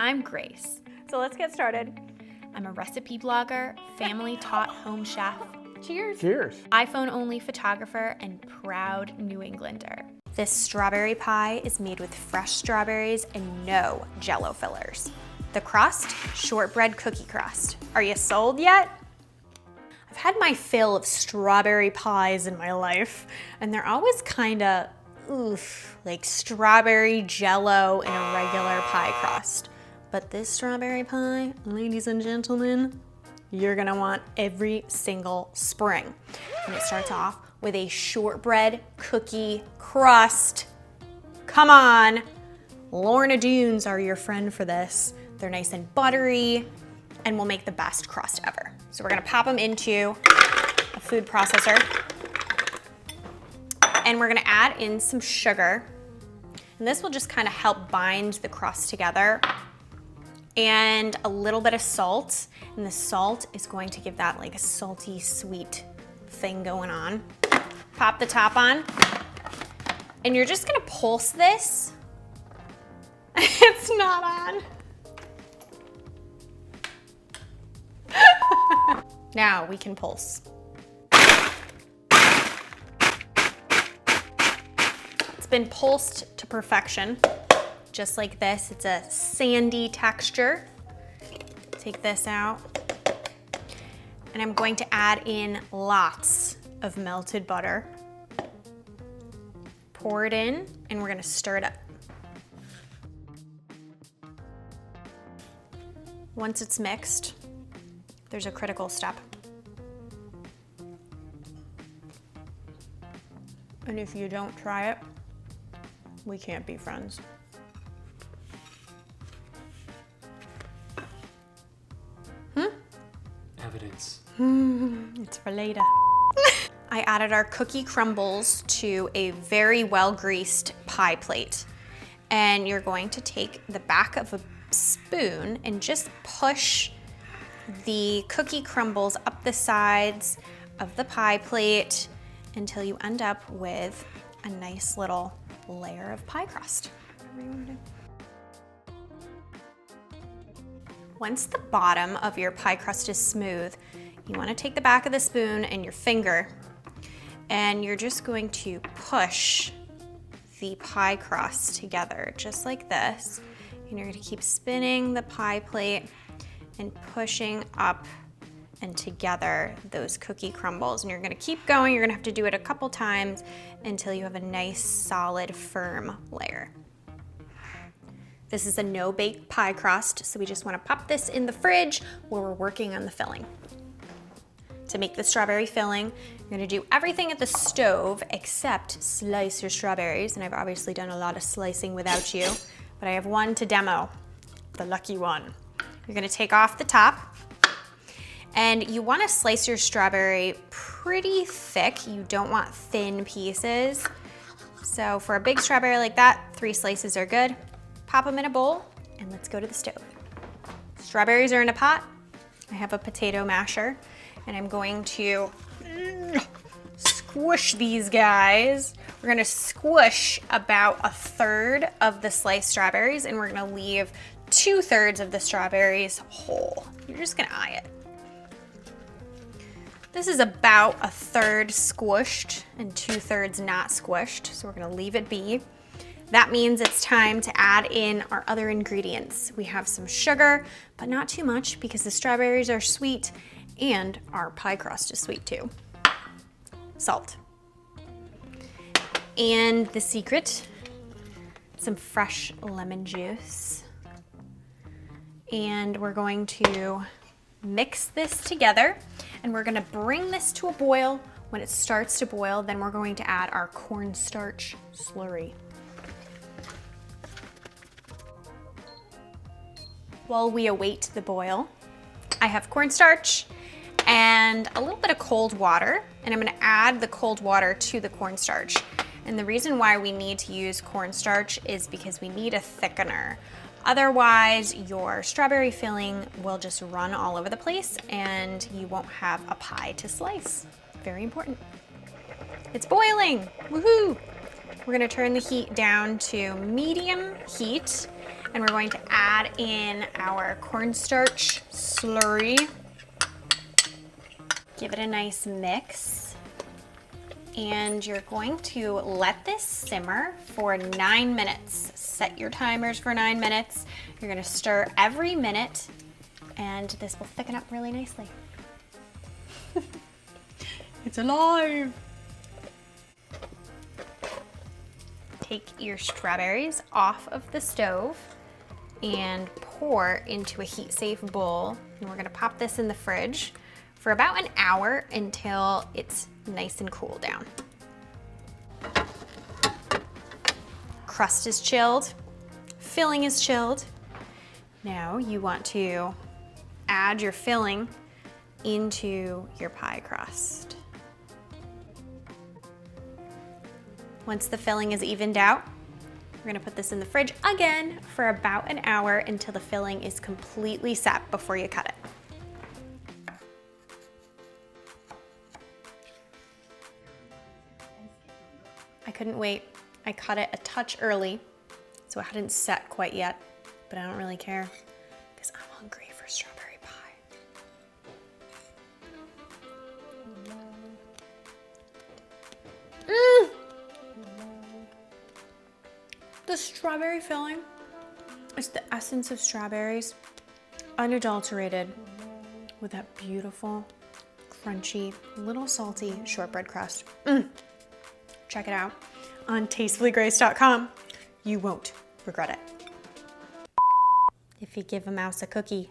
I'm Grace. So let's get started. I'm a recipe blogger, family-taught home chef, Cheers. Cheers. iPhone-only photographer, and proud New Englander. This strawberry pie is made with fresh strawberries and no Jell-O fillers. The crust, shortbread cookie crust. Are you sold yet? I've had my fill of strawberry pies in my life, and they're always kinda, like strawberry Jell-O in a regular pie crust. But this strawberry pie, ladies and gentlemen, you're gonna want every single spring. And it starts off with a shortbread cookie crust. Come on, Lorna Doones are your friend for this. They're nice and buttery and will make the best crust ever. So we're gonna pop them into a food processor. And we're gonna add in some sugar. And this will just kind of help bind the crust together. And a little bit of salt. And the salt is going to give that like a salty, sweet thing going on. Pop the top on. And you're just gonna pulse this. It's not on. Now we can pulse. It's been pulsed to perfection. Just like this, it's a sandy texture. Take this out. And I'm going to add in lots of melted butter. Pour it in, and we're gonna stir it up. Once it's mixed, there's a critical step. And if you don't try it, we can't be friends. Evidence. It's for later. I added our cookie crumbles to a very well-greased pie plate. And you're going to take the back of a spoon and just push the cookie crumbles up the sides of the pie plate until you end up with a nice little layer of pie crust. Once the bottom of your pie crust is smooth, you want to take the back of the spoon and your finger, and you're just going to push the pie crust together, just like this. And you're going to keep spinning the pie plate and pushing up and together those cookie crumbles. And you're going to keep going. You're going to have to do it a couple times until you have a nice, solid, firm layer. This is a no-bake pie crust, so we just want to pop this in the fridge where we're working on the filling. To make the strawberry filling, you're going to do everything at the stove except slice your strawberries, and I've obviously done a lot of slicing without you, but I have one to demo, the lucky one. You're going to take off the top, and you want to slice your strawberry pretty thick. You don't want thin pieces. So for a big strawberry like that, 3 slices are good. Pop them in a bowl, and let's go to the stove. Strawberries are in a pot. I have a potato masher, and I'm going to squish these guys. We're gonna squish about 1/3 of the sliced strawberries, and we're gonna leave 2/3 of the strawberries whole. You're just gonna eye it. This is about 1/3 squished and 2/3 not squished, so we're gonna leave it be. That means it's time to add in our other ingredients. We have some sugar, but not too much because the strawberries are sweet and our pie crust is sweet too. Salt. And the secret, some fresh lemon juice. And we're going to mix this together, and we're gonna bring this to a boil. When it starts to boil, then we're going to add our cornstarch slurry. While we await the boil, I have cornstarch and a little bit of cold water, and I'm gonna add the cold water to the cornstarch. And the reason why we need to use cornstarch is because we need a thickener. Otherwise, your strawberry filling will just run all over the place and you won't have a pie to slice. Very important. It's boiling, woohoo! We're gonna turn the heat down to medium heat, And we're going to add in our cornstarch slurry. Give it a nice mix. And you're going to let this simmer for 9 minutes. Set your timers for 9 minutes. You're gonna stir every minute, and this will thicken up really nicely. It's alive! Take your strawberries off of the stove and pour into a heat-safe bowl. And we're gonna pop this in the fridge for about an hour until it's nice and cool down. Crust is chilled, filling is chilled. Now you want to add your filling into your pie crust. Once the filling is evened out, we're gonna put this in the fridge again for about an hour until the filling is completely set before you cut it. I couldn't wait. I cut it a touch early, so it hadn't set quite yet, but I don't really care because I'm hungry for strawberry pie. The strawberry filling is the essence of strawberries, unadulterated, with that beautiful, crunchy, little salty shortbread crust. Check it out on tastefullygrace.com. You won't regret it. If you give a mouse a cookie,